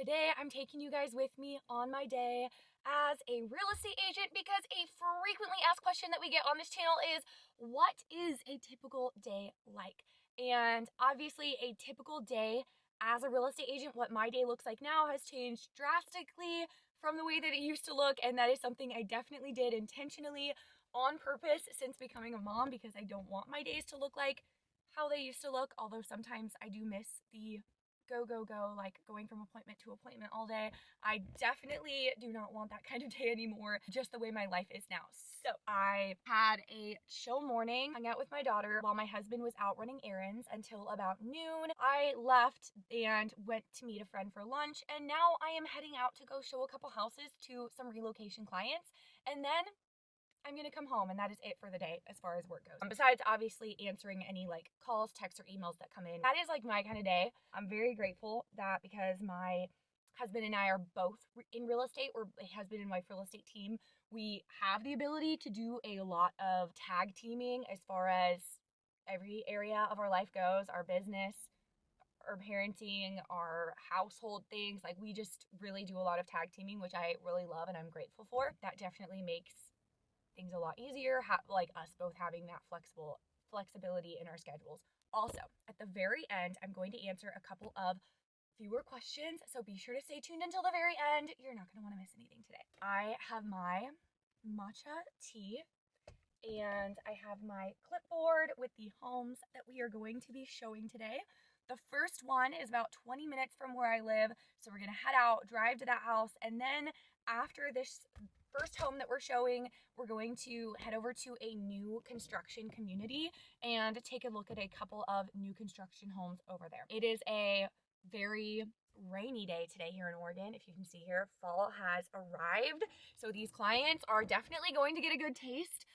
Today, I'm taking you guys with me on my day as a real estate agent because a frequently asked question that we get on this channel is, what is a typical day like? And obviously, a typical day as a real estate agent, what my day looks like now has changed drastically from the way that it used to look. And that is something I definitely did intentionally on purpose since becoming a mom, because I don't want my days to look like how they used to look. Although sometimes I do miss the go, like going from appointment to appointment all day. I definitely do not want that kind of day anymore, just the way my life is now. So I had a chill morning, hung out with my daughter while my husband was out running errands until about noon. I left and went to meet a friend for lunch, and now I am heading out to go show a couple houses to some relocation clients, and then I'm gonna come home, and that is it for the day as far as work goes. Besides obviously answering any like calls, texts, or emails that come in. That is like my kind of day. I'm very grateful that because my husband and I are both in real estate, or a husband and wife real estate team, we have the ability to do a lot of tag teaming as far as every area of our life goes, our business, our parenting, our household things. Like, we just really do a lot of tag teaming, which I really love and I'm grateful for. That definitely makes things a lot easier, like us both having that flexibility in our schedules. Also, at the very end, I'm going to answer a couple of viewer questions, so be sure to stay tuned until the very end. You're not going to want to miss anything today. I have my matcha tea, and I have my clipboard with the homes that we are going to be showing today. The first one is about 20 minutes from where I live, so we're going to head out, drive to that house, and then after this first home that we're showing, we're going to head over to a new construction community and take a look at a couple of new construction homes over there. It is a very rainy day today here in Oregon. If you can see here, fall has arrived. So these clients are definitely going to get a good taste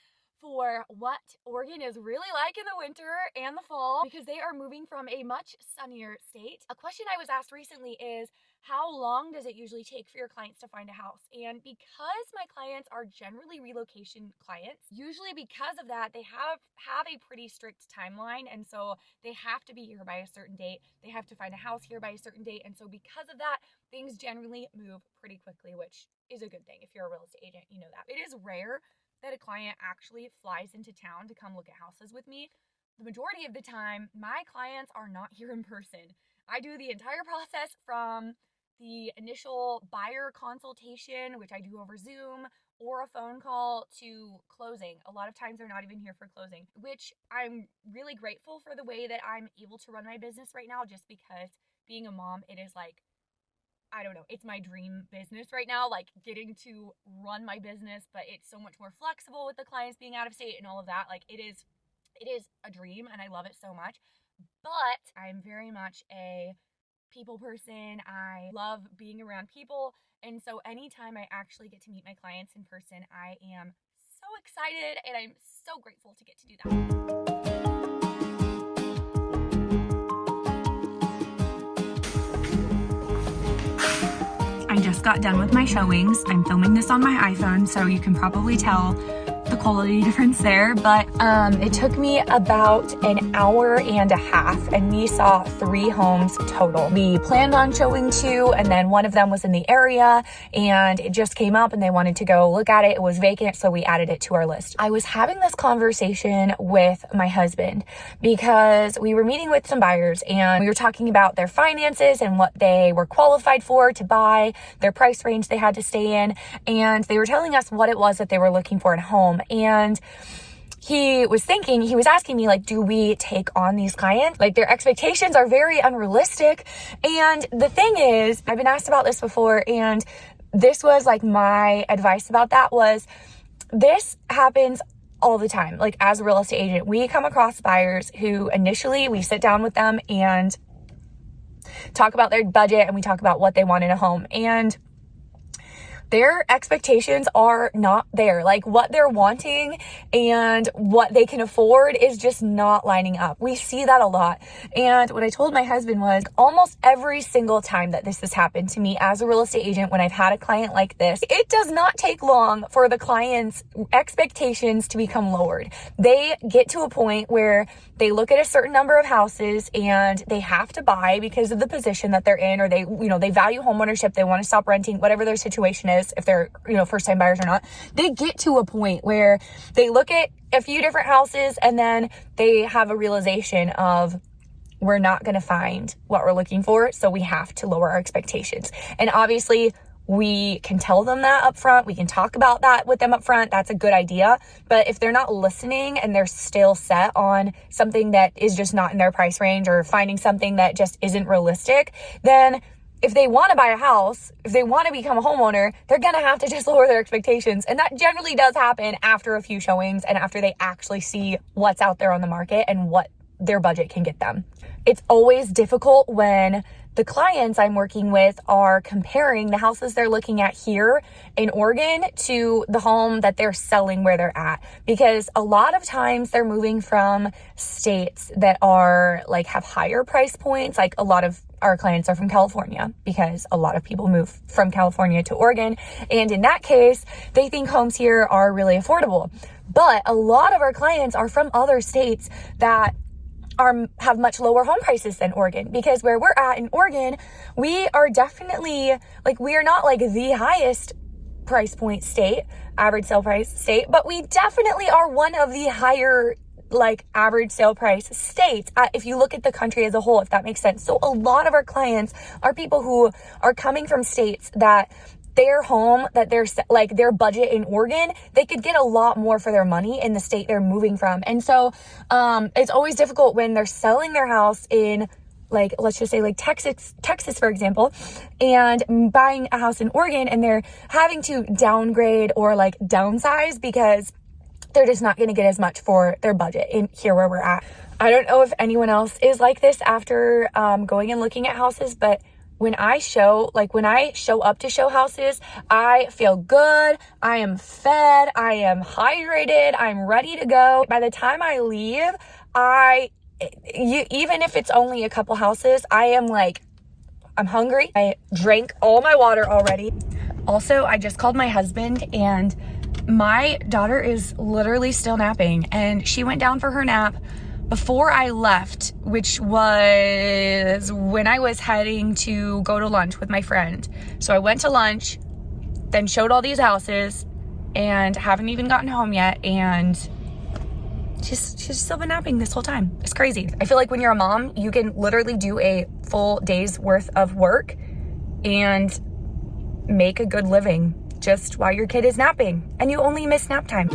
for what Oregon is really like in the winter and the fall, because they are moving from a much sunnier state. A question I was asked recently is, how long does it usually take for your clients to find a house? And because my clients are generally relocation clients, usually because of that, they have a pretty strict timeline. And so they have to be here by a certain date. They have to find a house here by a certain date. And so because of that, things generally move pretty quickly, which is a good thing. If you're a real estate agent, you know that. It is rare that a client actually flies into town to come look at houses with me. The majority of the time, my clients are not here in person. I do the entire process from the initial buyer consultation, which I do over Zoom or a phone call, to closing. A lot of times they're not even here for closing, which I'm really grateful for the way that I'm able to run my business right now, just because being a mom, it is like, I don't know, it's my dream business right now, like getting to run my business, but it's so much more flexible with the clients being out of state and all of that. Like, it is a dream and I love it so much. But I'm very much a people person. I love being around people. And so anytime I actually get to meet my clients in person, I am so excited and I'm so grateful to get to do that. I just got done with my showings. I'm filming this on my iPhone, so you can probably tell the quality difference there, but it took me about an hour and a half, and we saw 3 homes total. We planned on showing 2, and then one of them was in the area and it just came up and they wanted to go look at it. It was vacant, so we added it to our list. I was having this conversation with my husband because we were meeting with some buyers and we were talking about their finances and what they were qualified for to buy, their price range they had to stay in, and they were telling us what it was that they were looking for in a home. And he was asking me, like, do we take on these clients? Like, their expectations are very unrealistic. And the thing is, I've been asked about this before, and this was like my advice about that was, this happens all the time. Like, as a real estate agent, we come across buyers who initially we sit down with them and talk about their budget and we talk about what they want in a home. And their expectations are not there. Like what they're wanting and what they can afford is just not lining up. We see that a lot. And what I told my husband was almost every single time that this has happened to me as a real estate agent, when I've had a client like this, it does not take long for the client's expectations to become lowered. They get to a point where they look at a certain number of houses and they have to buy because of the position that they're in, or they value homeownership, they want to stop renting, whatever their situation is, if they're, first time buyers or not. They get to a point where they look at a few different houses and then they have a realization of, we're not going to find what we're looking for, so we have to lower our expectations. And obviously, we can tell them that up front. We can talk about that with them up front. That's a good idea. But if they're not listening and they're still set on something that is just not in their price range, or finding something that just isn't realistic, then if they want to buy a house, if they want to become a homeowner, they're going to have to just lower their expectations. And that generally does happen after a few showings and after they actually see what's out there on the market and what their budget can get them. It's always difficult when the clients I'm working with are comparing the houses they're looking at here in Oregon to the home that they're selling where they're at, because a lot of times they're moving from states that are have higher price points. Like a lot of our clients are from California, because a lot of people move from California to Oregon. And in that case, they think homes here are really affordable. But a lot of our clients are from other states that have much lower home prices than Oregon, because where we're at in Oregon, we are definitely we are not the highest price point state, average sale price state, but we definitely are one of the higher average sale price states if you look at the country as a whole, if that makes sense. So a lot of our clients are people who are coming from states that their home, that their budget in Oregon, they could get a lot more for their money in the state they're moving from. And so it's always difficult when they're selling their house in let's just say Texas, for example, and buying a house in Oregon, and they're having to downgrade or downsize because they're just not going to get as much for their budget in here where we're at. I don't know if anyone else is like this after going and looking at houses, but when I show up to show houses, I feel good, I am fed, I am hydrated, I'm ready to go. By the time I leave, even if it's only a couple houses, I'm hungry. I drank all my water already. Also, I just called my husband, and my daughter is literally still napping, and she went down for her nap before I left, which was when I was heading to go to lunch with my friend. So I went to lunch, then showed all these houses, and haven't even gotten home yet, and she's still been napping this whole time. It's crazy. I feel like when you're a mom, you can literally do a full day's worth of work and make a good living just while your kid is napping, and you only miss nap time.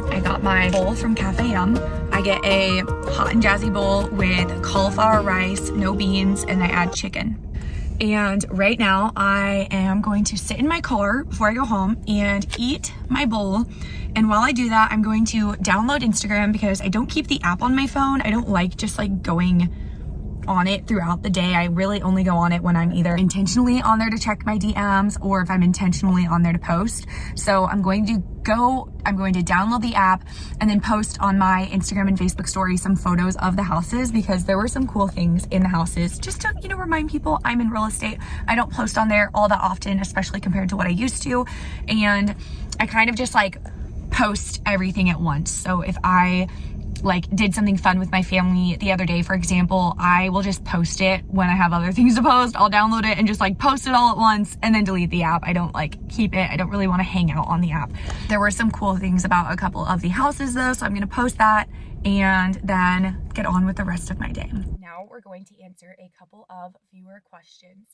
I got my bowl from Cafe Yum. I get a hot and jazzy bowl with cauliflower rice, no beans, and I add chicken. And right now I am going to sit in my car before I go home and eat my bowl. And while I do that, I'm going to download Instagram, because I don't keep the app on my phone. I don't like just going on it throughout the day. I really only go on it when I'm either intentionally on there to check my DMs or if I'm intentionally on there to post. So I'm going to download the app and then post on my Instagram and Facebook story some photos of the houses, because there were some cool things in the houses, just to, remind people I'm in real estate. I don't post on there all that often, especially compared to what I used to. And I kind of just post everything at once. So if I did something fun with my family the other day, for example, I will just post it when I have other things to post. I'll download it and just post it all at once and then delete the app. I don't keep it. I don't really want to hang out on the app. There were some cool things about a couple of the houses though, so I'm going to post that and then get on with the rest of my day. Now we're going to answer a couple of viewer questions.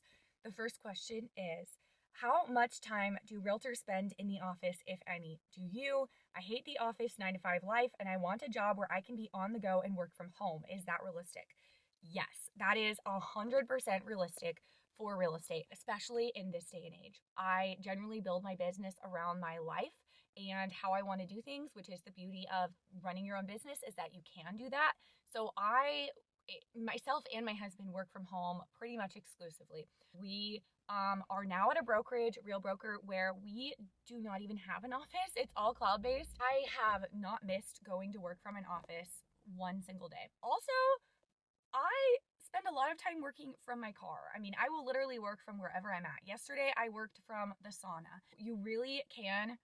The first question is, how much time do realtors spend in the office, if any? Do you? I hate the office 9-to-5 life, and I want a job where I can be on the go and work from home. Is that realistic? Yes, that is 100% realistic for real estate, especially in this day and age. I generally build my business around my life and how I want to do things, which is the beauty of running your own business, is that you can do that. So I myself and my husband work from home pretty much exclusively. We are now at a brokerage, Real Broker, where we do not even have an office. It's all cloud-based. I have not missed going to work from an office one single day. Also, I spend a lot of time working from my car. I mean, I will literally work from wherever I'm at. Yesterday, I worked from the sauna. You really can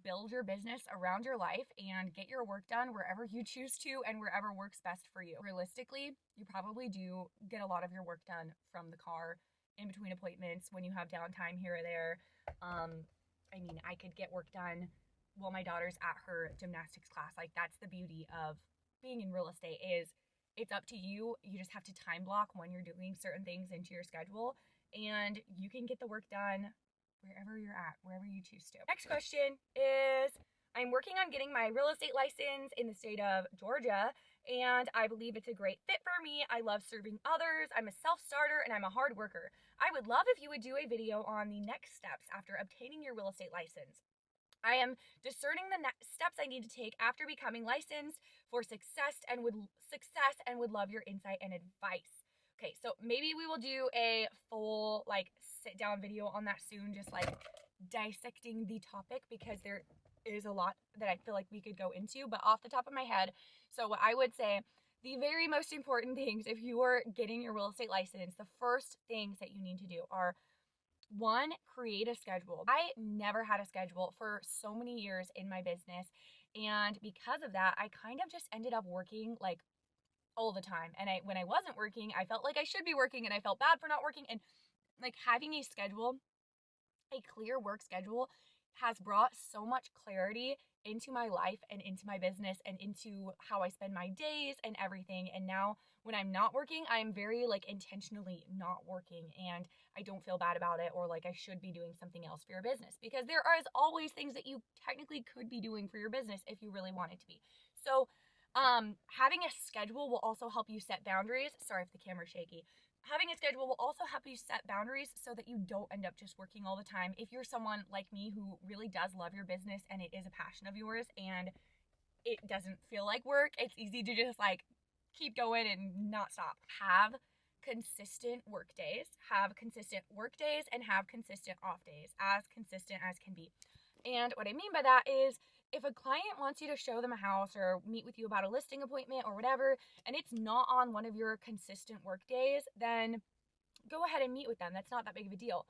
build your business around your life and get your work done wherever you choose to and wherever works best for you. Realistically, you probably do get a lot of your work done from the car in between appointments when you have downtime here or there. I mean, I could get work done while my daughter's at her gymnastics class. Like, that's the beauty of being in real estate, is it's up to you. You just have to time block when you're doing certain things into your schedule, and you can get the work done wherever you're at, wherever you choose to. Next question is, I'm working on getting my real estate license in the state of Georgia, and I believe it's a great fit for me. I love serving others. I'm a self-starter and I'm a hard worker. I would love if you would do a video on the next steps after obtaining your real estate license. I am discerning the next steps I need to take after becoming licensed for success and would love your insight and advice. Okay, so maybe we will do a full like sit down video on that soon, just like dissecting the topic, because there is a lot that I feel like we could go into. But off the top of my head, so what I would say, the very most important things if you are getting your real estate license, the first things that you need to do are, one, create a schedule. I never had a schedule for so many years in my business. And because of that, I kind of just ended up working like all the time. And when I wasn't working, I felt like I should be working and I felt bad for not working. And like having a schedule, a clear work schedule, has brought so much clarity into my life and into my business and into how I spend my days and everything. And now when I'm not working, I'm very like intentionally not working, and I don't feel bad about it or like I should be doing something else for your business, because there is always things that you technically could be doing for your business if you really wanted to be. So having a schedule will also help you set boundaries. Sorry if the camera's shaky. Having a schedule will also help you set boundaries so that you don't end up just working all the time. If you're someone like me who really does love your business and it is a passion of yours and it doesn't feel like work, it's easy to just like keep going and not stop. Have consistent work days, and have consistent off days, as consistent as can be. And what I mean by that is, if a client wants you to show them a house or meet with you about a listing appointment or whatever, and it's not on one of your consistent work days, then go ahead and meet with them. That's not that big of a deal.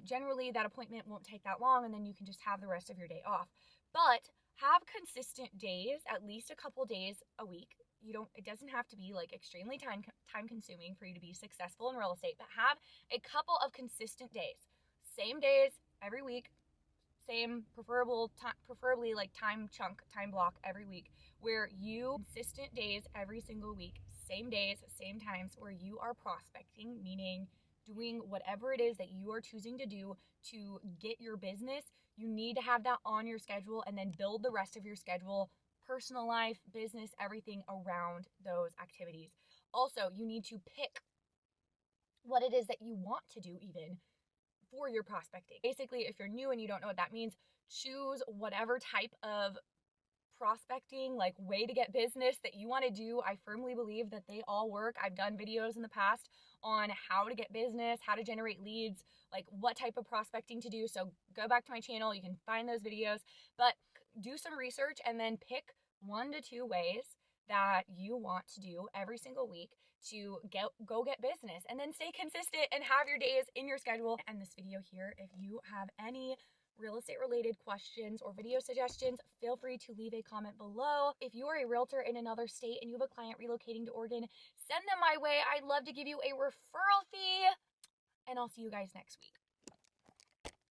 Generally, that appointment won't take that long, and then you can just have the rest of your day off. But have consistent days, at least a couple days a week. It doesn't have to be like extremely time consuming for you to be successful in real estate, but have a couple of consistent days. Same days every week. Same preferably like time block every week, where you consistent days every single week, same days, same times, where you are prospecting, meaning doing whatever it is that you are choosing to do to get your business. You need to have that on your schedule, and then build the rest of your schedule, personal life, business, everything around those activities. Also, you need to pick what it is that you want to do even for your prospecting. Basically, if you're new and you don't know what that means, choose whatever type of prospecting, like way to get business that you want to do. I firmly believe that they all work. I've done videos in the past on how to get business, how to generate leads, like what type of prospecting to do. So go back to my channel, you can find those videos, but do some research and then pick 1 to 2 ways that you want to do every single week to go get business, and then stay consistent and have your days in your schedule. And this video here, if you have any real estate related questions or video suggestions, feel free to leave a comment below. If you are a realtor in another state and you have a client relocating to Oregon, send them my way. I'd love to give you a referral fee, and I'll see you guys next week.